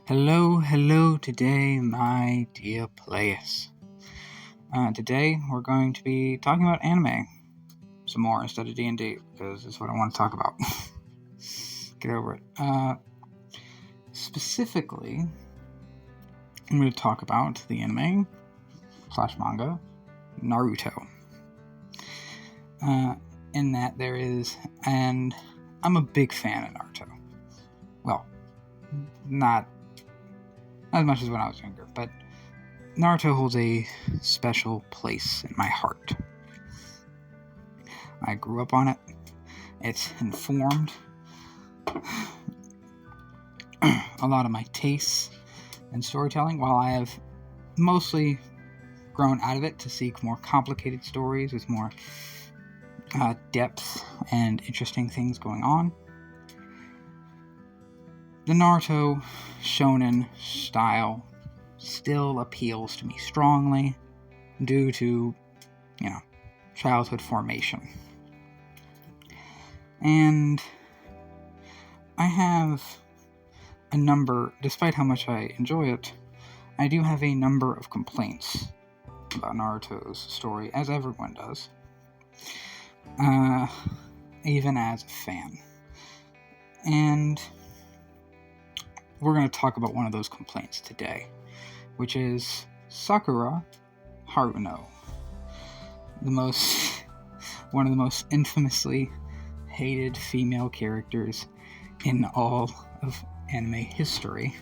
Hello today, my dear players. Today we're going to be talking about anime some more instead of D&D, because that's what I want to talk about. Get over it. Specifically, I'm going to talk about the anime / manga Naruto. In that there is, and I'm a big fan of Naruto. Well, not as much as when I was younger, but Naruto holds a special place in my heart. I grew up on it. It's informed a lot of my tastes and storytelling, while I have mostly grown out of it to seek more complicated stories with more depth and interesting things going on. The Naruto shonen style still appeals to me strongly due to, childhood formation. And I have a number, despite how much I enjoy it, I do have a number of complaints about Naruto's story, as everyone does, even as a fan. And we're going to talk about one of those complaints today, which is Sakura Haruno, one of the most infamously hated female characters in all of anime history.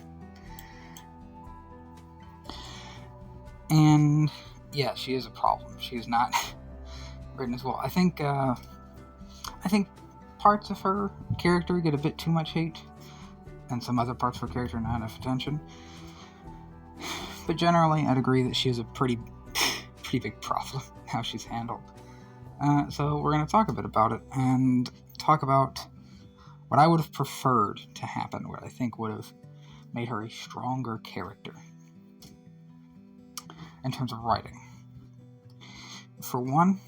And yeah, she is a problem. She is not written as well. I think parts of her character get a bit too much hate, and some other parts of her character not enough attention. But generally, I'd agree that she is a pretty big problem how she's handled. So we're going to talk a bit about it and talk about what I would have preferred to happen, what I think would have made her a stronger character in terms of writing. For one,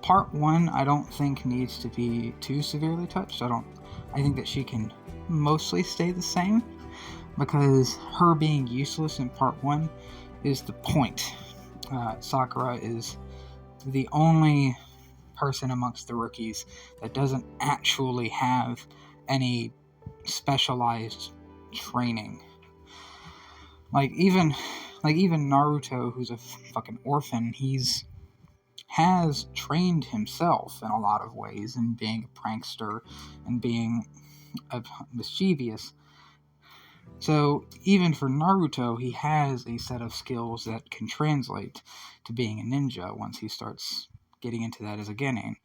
part one I don't think needs to be too severely touched. I think that she can mostly stay the same, because her being useless in part one is the point. Sakura is the only person amongst the rookies that doesn't actually have any specialized training. Like even Naruto, who's a fucking orphan, has trained himself in a lot of ways in being a prankster and being mischievous. So even for Naruto, he has a set of skills that can translate to being a ninja once he starts getting into that as a genin.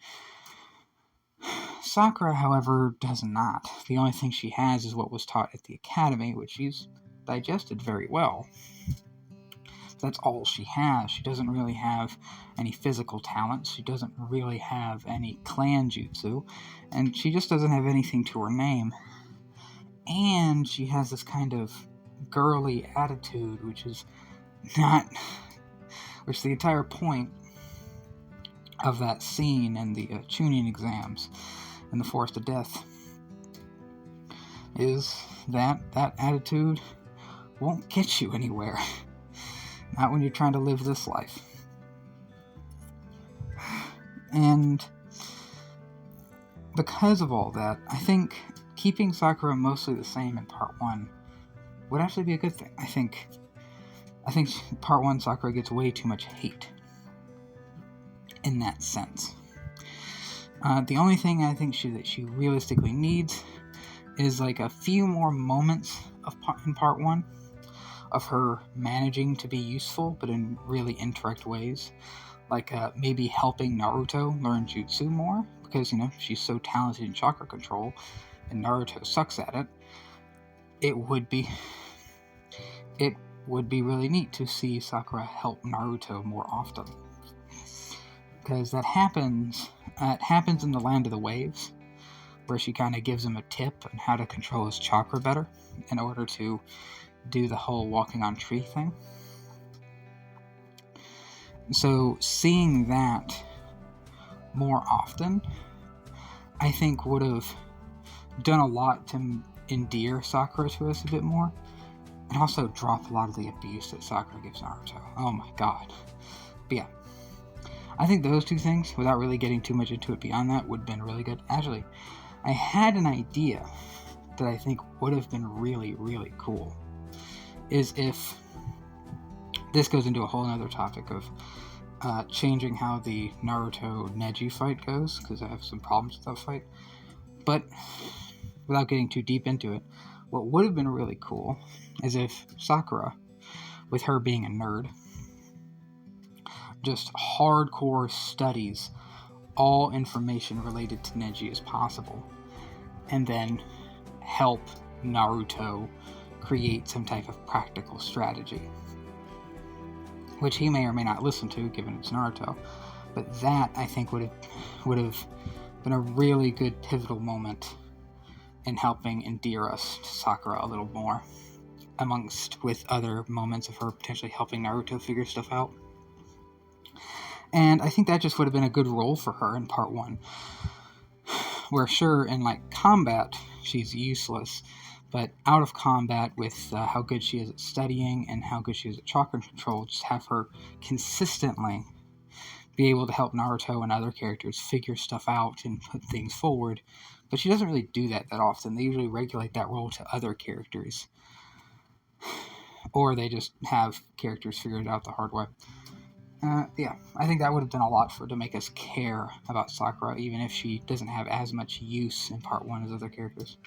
Sakura, however, does not. The only thing she has is what was taught at the academy, which she's digested very well. That's all she has. She doesn't really have any physical talents. She doesn't really have any clan jutsu. And she just doesn't have anything to her name. And she has this kind of girly attitude, which the entire point of that scene in the Chunin exams in the Forest of Death is that attitude won't get you anywhere. Not when you're trying to live this life. And because of all that, I think keeping Sakura mostly the same in part one would actually be a good thing. I think part one Sakura gets way too much hate in that sense. The only thing I think that she realistically needs is like a few more moments in part one of her managing to be useful, but in really indirect ways. Like maybe helping Naruto learn jutsu more, because, she's so talented in chakra control, and Naruto sucks at it. It would be really neat to see Sakura help Naruto more often. Because that happens in the Land of the Waves, where she kind of gives him a tip on how to control his chakra better in order to do the whole walking on tree thing. So seeing that more often, I think would have done a lot to endear Sakura to us a bit more, and also drop a lot of the abuse that Sakura gives Naruto. Oh my god. But yeah, I think those two things, without really getting too much into it beyond that, would have been really good. Actually, I had an idea that I think would have been really, really cool, is if this goes into a whole other topic of changing how the Naruto-Neji fight goes, because I have some problems with that fight. But without getting too deep into it, what would have been really cool is if Sakura, with her being a nerd, just hardcore studies all information related to Neji as possible, and then help Naruto create some type of practical strategy, which he may or may not listen to, given it's Naruto. But that, I think, would have been a really good pivotal moment in helping endear us to Sakura a little more, amongst with other moments of her potentially helping Naruto figure stuff out. And I think that just would have been a good role for her in part 1. Where sure, in like combat, she's useless, but out of combat, with how good she is at studying and how good she is at chakra control, just have her consistently be able to help Naruto and other characters figure stuff out and put things forward. But she doesn't really do that often. They usually regulate that role to other characters, or they just have characters figure it out the hard way. Yeah, I think that would have done a lot to make us care about Sakura, even if she doesn't have as much use in part 1 as other characters.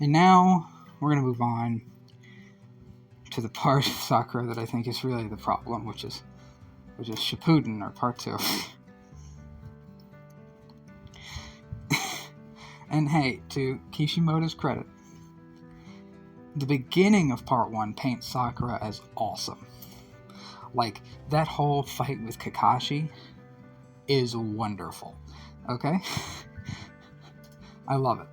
And now, we're going to move on to the part of Sakura that I think is really the problem, which is Shippuden, or part 2. And hey, to Kishimoto's credit, the beginning of part 1 paints Sakura as awesome. Like, that whole fight with Kakashi is wonderful. Okay? I love it.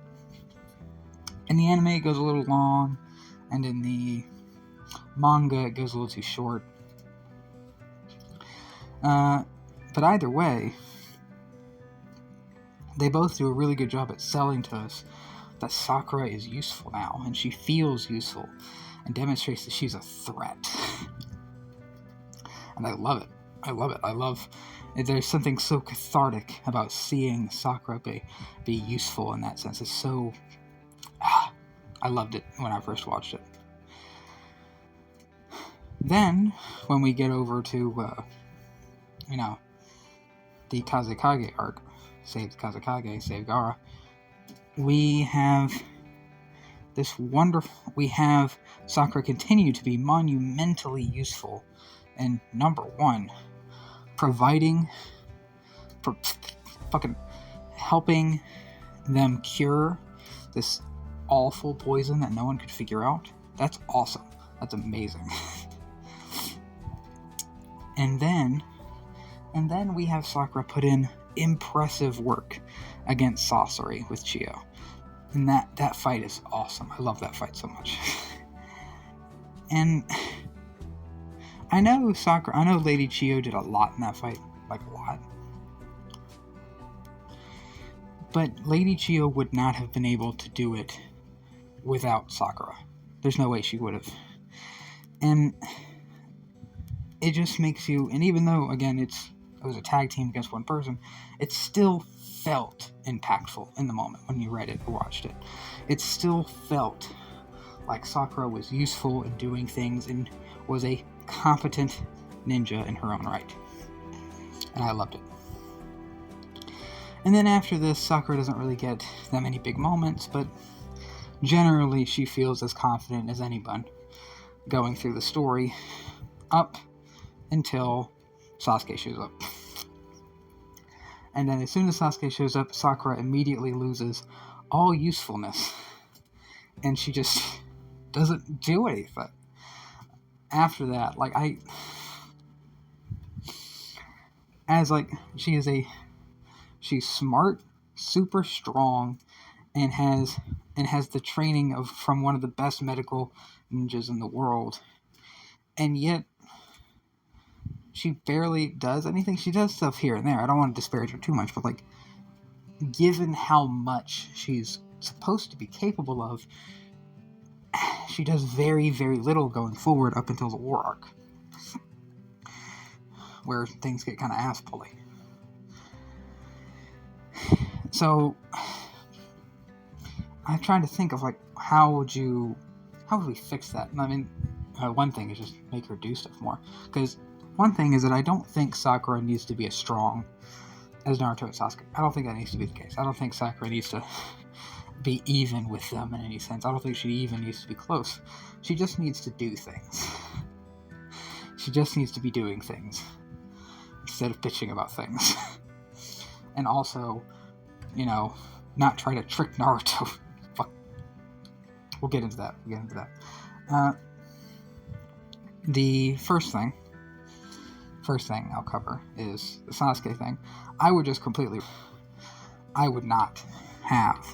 In the anime, it goes a little long, and in the manga, it goes a little too short. But either way, they both do a really good job at selling to us that Sakura is useful now, and she feels useful, and demonstrates that she's a threat. And I love it. I love it. I love... There's something so cathartic about seeing Sakura be useful in that sense. It's so... I loved it when I first watched it. Then, when we get over to, the Kazekage arc, save Kazekage, save Gaara, we have Sakura continue to be monumentally useful. And number 1, fucking helping them cure this awful poison that no one could figure out. That's awesome. That's amazing. And then we have Sakura put in impressive work against Sasori with Chiyo. And that fight is awesome. I love that fight so much. And I know Lady Chiyo did a lot in that fight. Like, a lot. But Lady Chiyo would not have been able to do it without Sakura. There's no way she would have. And it just makes you... And even though, again, it was a tag team against one person, it still felt impactful in the moment when you read it or watched it. It still felt like Sakura was useful in doing things and was a competent ninja in her own right. And I loved it. And then after this, Sakura doesn't really get that many big moments, but generally she feels as confident as anyone going through the story up until Sasuke shows up. And then as soon as Sasuke shows up, Sakura immediately loses all usefulness. And she just doesn't do anything. After that, she's smart, super strong, and has the training from one of the best medical ninjas in the world. And yet, she barely does anything. She does stuff here and there. I don't want to disparage her too much, but given how much she's supposed to be capable of, she does very, very little going forward up until the war arc, where things get kind of ass-pully. So, I'm trying to think of, like, how would we fix that? I mean, one thing is just make her do stuff more. Because one thing is that I don't think Sakura needs to be as strong as Naruto and Sasuke. I don't think that needs to be the case. I don't think Sakura needs to be even with them in any sense. I don't think she even needs to be close. She just needs to do things. She just needs to be doing things instead of bitching about things. And also, not try to trick Naruto. Fuck. We'll get into that. The first thing I'll cover is the Sasuke thing. I would not have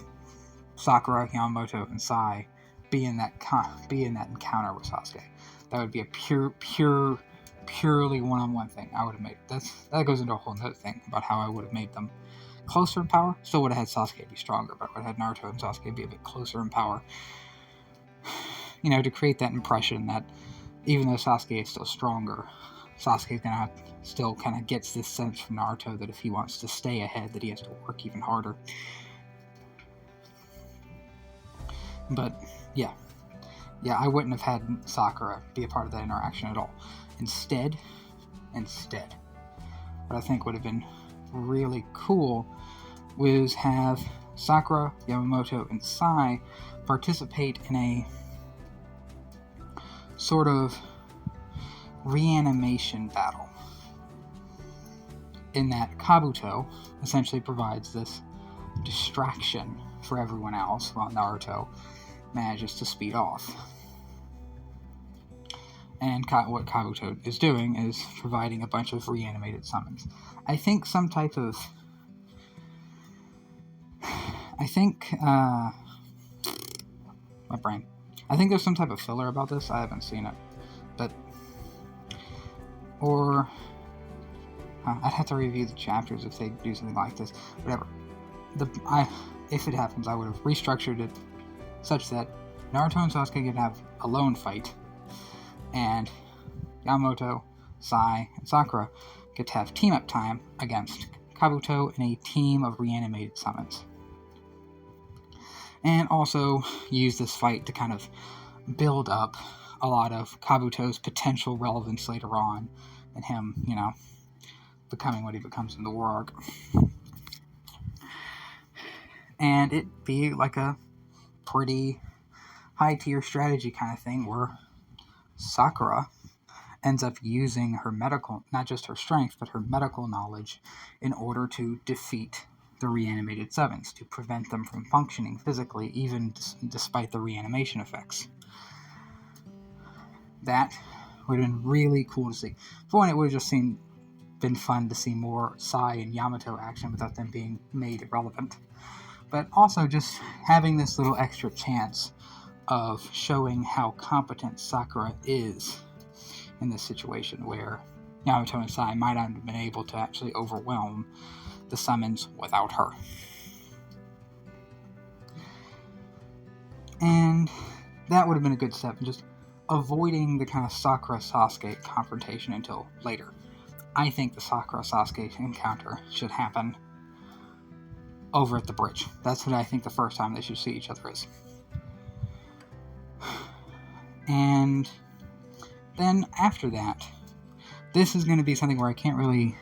Sakura, Yamamoto, and Sai be in that encounter with Sasuke. That would be a purely one-on-one thing I would have made. That goes into a whole other thing about how I would have made them closer in power. Still would have had Sasuke be stronger, but I would have had Naruto and Sasuke be a bit closer in power. To create that impression that even though Sasuke is still stronger, Sasuke's gonna still kind of gets this sense from Naruto that if he wants to stay ahead, that he has to work even harder. But yeah, I wouldn't have had Sakura be a part of that interaction at all. Instead, what I think would have been really cool was have Sakura, Yamamoto, and Sai participate in a sort of reanimation battle, in that Kabuto essentially provides this distraction for everyone else while Naruto manages to speed off. And what Kabuto is doing is providing a bunch of reanimated summons. I think I think there's some type of filler about this. I haven't seen it. I'd have to review the chapters if they do something like this. Whatever. If it happens, I would have restructured it such that Naruto and Sasuke could have a lone fight, and Yamamoto, Sai, and Sakura get to have team-up time against Kabuto in a team of reanimated summons. And also use this fight to kind of build up a lot of Kabuto's potential relevance later on, and him, becoming what he becomes in the war arc. And it be like a pretty high-tier strategy kind of thing where Sakura ends up using her medical, not just her strength, but her medical knowledge in order to defeat the reanimated sevens, to prevent them from functioning physically, even despite the reanimation effects. That would have been really cool to see. For one, it would have just been fun to see more Sai and Yamato action without them being made irrelevant. But also just having this little extra chance of showing how competent Sakura is in this situation, where Yamato and Sai might not have been able to actually overwhelm the summons without her. And that would have been a good step in just avoiding the kind of Sakura-Sasuke confrontation until later. I think the Sakura-Sasuke encounter should happen over at the bridge. That's what I think the first time they should see each other is. And then after that, this is going to be something where I can't really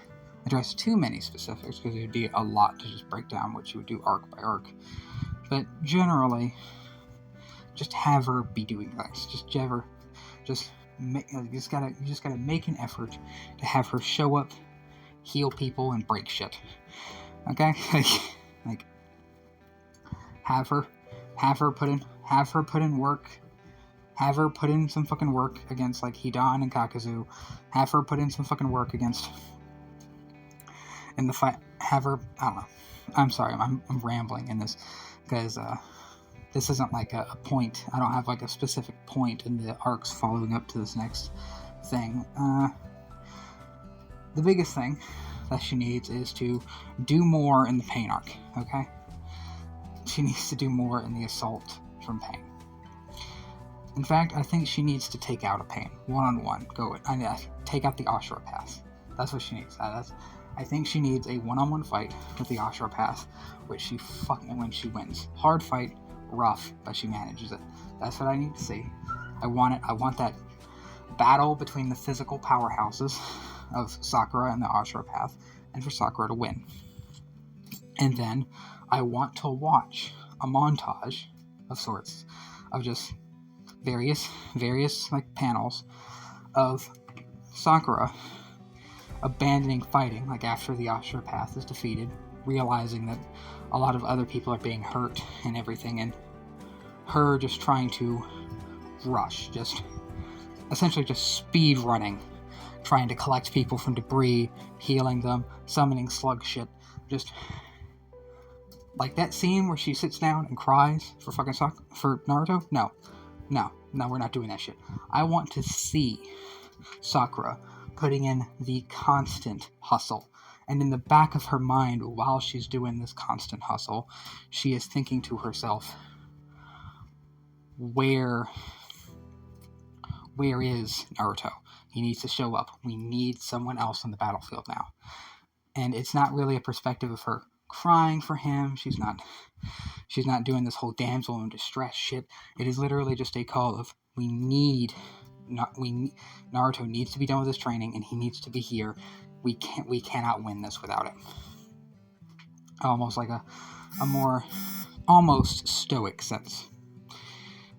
address too many specifics because it would be a lot to just break down what you would do arc by arc. But generally, just have her be doing things. You just gotta make an effort to have her show up, heal people, and break shit. Okay, like have her put in work. Have her put in some fucking work against like Hidan and Kakazu. Have her put in some fucking work in the fight. I don't know. I'm sorry, I'm rambling in this because this isn't like a point. I don't have like a specific point in the arcs following up to this next thing. The biggest thing that she needs is to do more in the Pain arc, okay? She needs to do more in the Assault from Pain. In fact, I think she needs to take out a Pain, one-on-one. Take out the Ashura Path. That's what she needs. I think she needs a one-on-one fight with the Ashura Path, which when she wins. Hard fight, rough, but she manages it. That's what I need to see. I want it. I want that battle between the physical powerhouses of Sakura and the Ashura Path, and for Sakura to win. And then I want to watch a montage of sorts of just various like panels of Sakura abandoning fighting, like after the Ashura Path is defeated, realizing that a lot of other people are being hurt and everything, and her just trying to rush, just essentially just speed running, trying to collect people from debris, healing them, summoning slug shit, just like that scene where she sits down and cries for for Naruto. No, we're not doing that shit. I want to see Sakura putting in the constant hustle. And in the back of her mind, while she's doing this constant hustle, she is thinking to herself, where is Naruto? He needs to show up. We need someone else on the battlefield now. And it's not really a perspective of her crying for him. She's not doing this whole damsel in distress shit. It is literally just a call of, Naruto needs to be done with his training, and he needs to be here. We cannot win this without him. Almost like a more almost stoic sense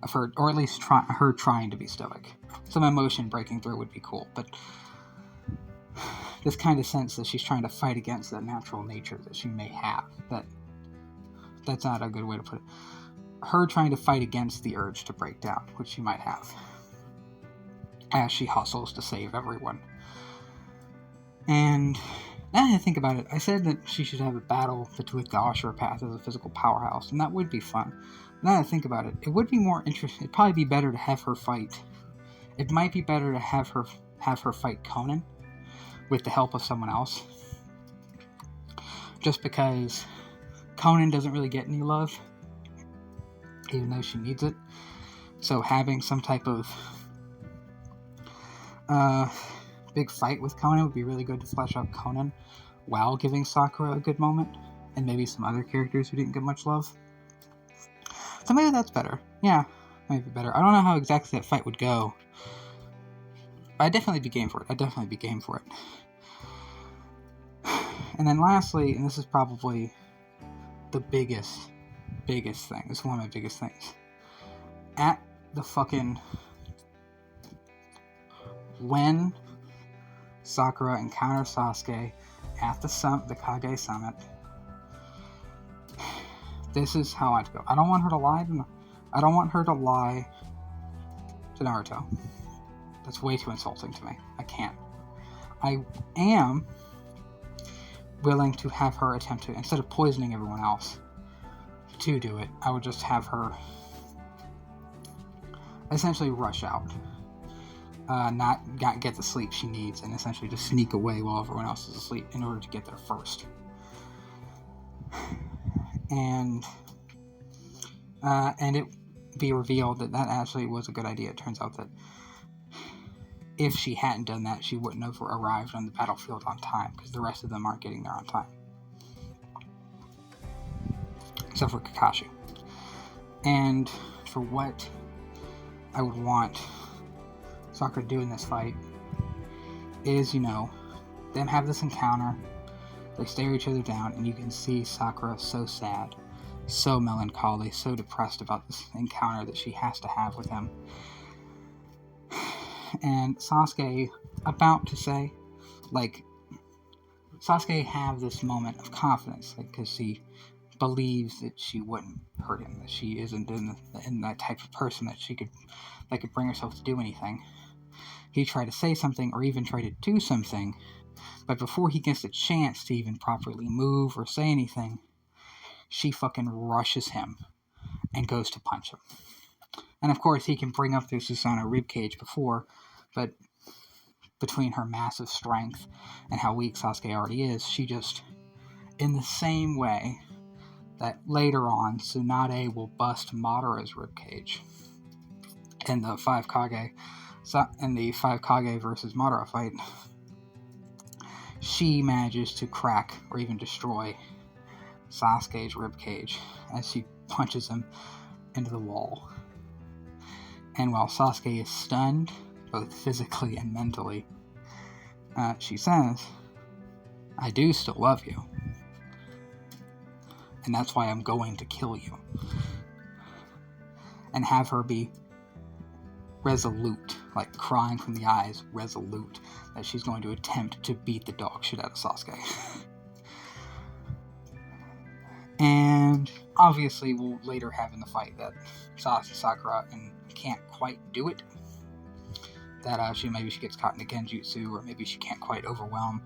of her, or at least her trying to be stoic. Some emotion breaking through would be cool, but this kind of sense that she's trying to fight against that natural nature that she may have. That's not a good way to put it. Her trying to fight against the urge to break down, which she might have, as she hustles to save everyone. And now that I think about it, I said that she should have a battle with the Ashura Path as a physical powerhouse, and that would be fun. Now that I think about it, it would be more interesting. It'd probably be better to have her fight. It might be better to have her fight Conan with the help of someone else. Just because Conan doesn't really get any love, even though she needs it. So having some type of big fight with Conan would be really good to flesh out Conan while giving Sakura a good moment, and maybe some other characters who didn't get much love. So maybe that's better. Yeah, maybe better. I don't know how exactly that fight would go, but I'd definitely be game for it. And then lastly, and this is probably the biggest thing. This is one of my biggest things. At the fucking... When Sakura encounters Sasuke at the Kage Summit, this is how I'd go. I don't want her to lie to Naruto. That's way too insulting to me. I can't. I am willing to have her attempt to, instead of poisoning everyone else to do it, I would just have her essentially rush out. Not get the sleep she needs, and essentially just sneak away while everyone else is asleep in order to get there first. And it be revealed that actually was a good idea. It turns out that if she hadn't done that, she wouldn't have arrived on the battlefield on time, because the rest of them aren't getting there on time. Except for Kakashi. And for what I would want Sakura to do in this fight is, them have this encounter, they stare each other down, and you can see Sakura so sad, so melancholy, so depressed about this encounter that she has to have with him. And Sasuke about to say, Sasuke have this moment of confidence, because he believes that she wouldn't hurt him, that she isn't in that type of person that could bring herself to do anything. He tried to say something, or even try to do something, but before he gets a chance to even properly move or say anything, she fucking rushes him and goes to punch him. And of course, he can bring up the Susanoo ribcage before, but between her massive strength and how weak Sasuke already is, she just, in the same way that later on Tsunade will bust Madara's ribcage in the 5 Kage versus Madara fight, she manages to crack or even destroy Sasuke's ribcage as she punches him into the wall. And while Sasuke is stunned, both physically and mentally, she says, "I do still love you. And that's why I'm going to kill you." And have her be resolute, like crying from the eyes, resolute, that she's going to attempt to beat the dog shit out of Sasuke. And obviously we'll later have in the fight that Sakura can't quite do it. That maybe she gets caught in the genjutsu, or maybe she can't quite overwhelm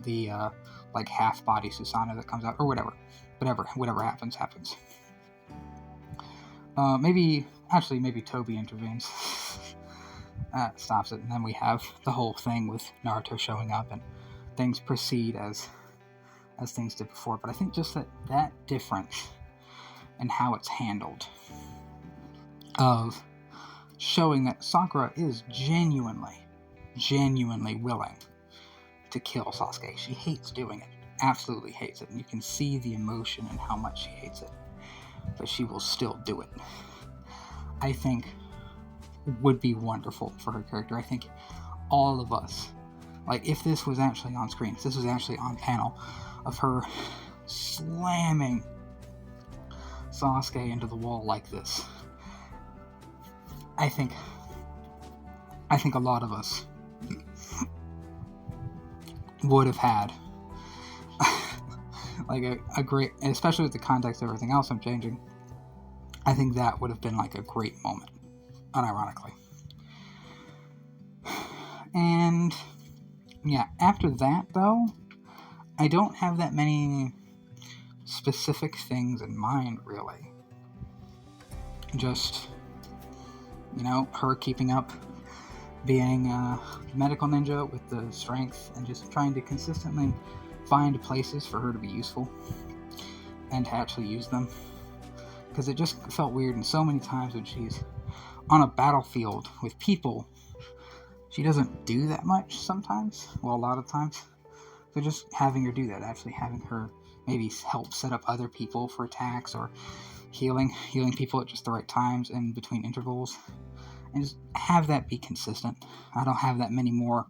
the like half body Susanoo that comes out, or whatever happens. Maybe Toby intervenes, stops it, and then we have the whole thing with Naruto showing up, and things proceed as things did before. But I think just that difference in how it's handled, of showing that Sakura is genuinely willing to kill Sasuke. She hates doing it, absolutely hates it, and you can see the emotion and how much she hates it, but she will still do it. I think would be wonderful for her character. I think all of us, like, if this was actually on screen, if this was actually on panel, of her slamming Sasuke into the wall like this, I think a lot of us would have had like a great, especially with the context of everything else I'm changing, I think that would have been like a great moment, unironically. And yeah, after that though, I don't have that many specific things in mind, really. Just, her keeping up being a medical ninja with the strength, and just trying to consistently find places for her to be useful and to actually use them. Because it just felt weird, and so many times when she's on a battlefield with people, she doesn't do that much sometimes. Well, a lot of times. So just having her do that, actually having her maybe help set up other people for attacks, or healing people at just the right times in between intervals, and just have that be consistent. I don't have that many more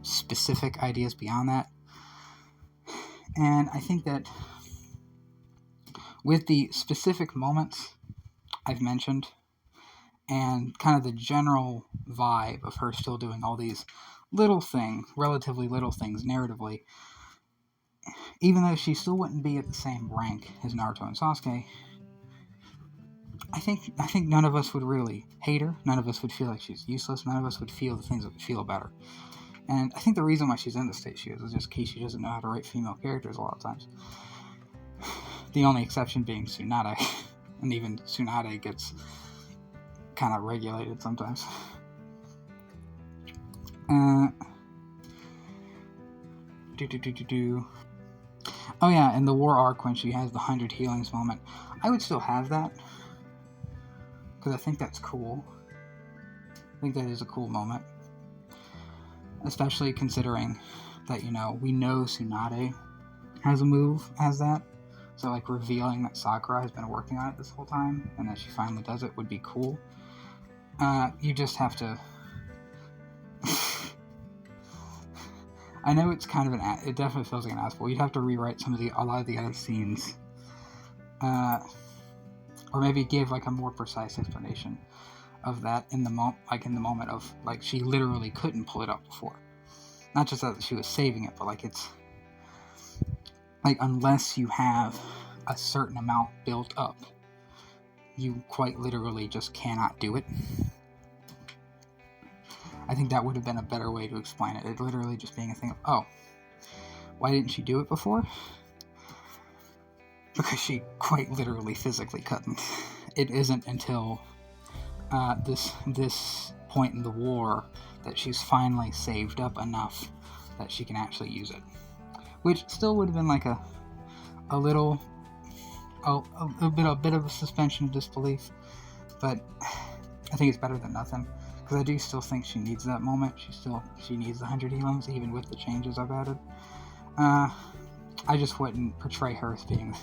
specific ideas beyond that. And I think that with the specific moments I've mentioned, and kind of the general vibe of her still doing all these relatively little things narratively, even though she still wouldn't be at the same rank as Naruto and Sasuke, I think none of us would really hate her. None of us would feel like she's useless. None of us would feel the things that we feel about her. And I think the reason why she's in the state she is just because she doesn't know how to write female characters a lot of times. The only exception being Tsunade. And even Tsunade gets kind of regulated sometimes. Oh yeah, in the war arc when she has the 100 healings moment, I would still have that, because I think that's cool. I think that is a cool moment, especially considering that, we know Tsunade has a move as that, so like revealing that Sakura has been working on it this whole time and that she finally does it would be cool. You just have to I know it's kind of it definitely feels like an asshole. You'd have to rewrite a lot of the other scenes, or maybe give like a more precise explanation of that in the moment of like she literally couldn't pull it up before. Not just that she was saving it, but like it's like unless you have a certain amount built up, you quite literally just cannot do it. I think that would have been a better way to explain it. It literally just being a thing of, oh, why didn't she do it before? Because she quite literally physically couldn't. It isn't until this point in the war that she's finally saved up enough that she can actually use it. Which still would have been like a bit of a suspension of disbelief, but I think it's better than nothing, because I do still think she needs that moment. She needs the 100 elims, even with the changes I've added. I just wouldn't portray her as being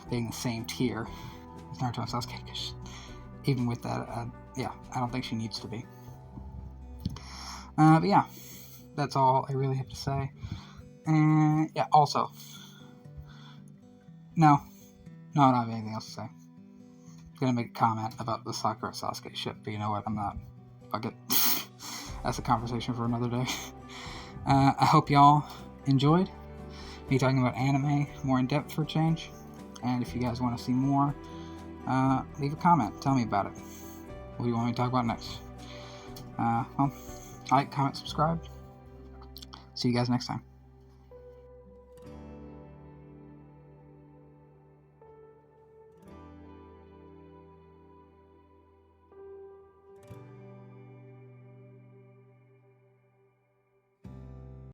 the same tier as Naruto and Sasuke, because even with that, I don't think she needs to be. But yeah, that's all I really have to say. And yeah, also, no, I don't have anything else to say. I'm gonna make a comment about the Sakura Sasuke ship, but you know what? I'm not. Fuck it. That's a conversation for another day. I hope y'all enjoyed me talking about anime more in depth for a change. And if you guys want to see more, leave a comment. Tell me about it. What do you want me to talk about next? Like, comment, subscribe. See you guys next time.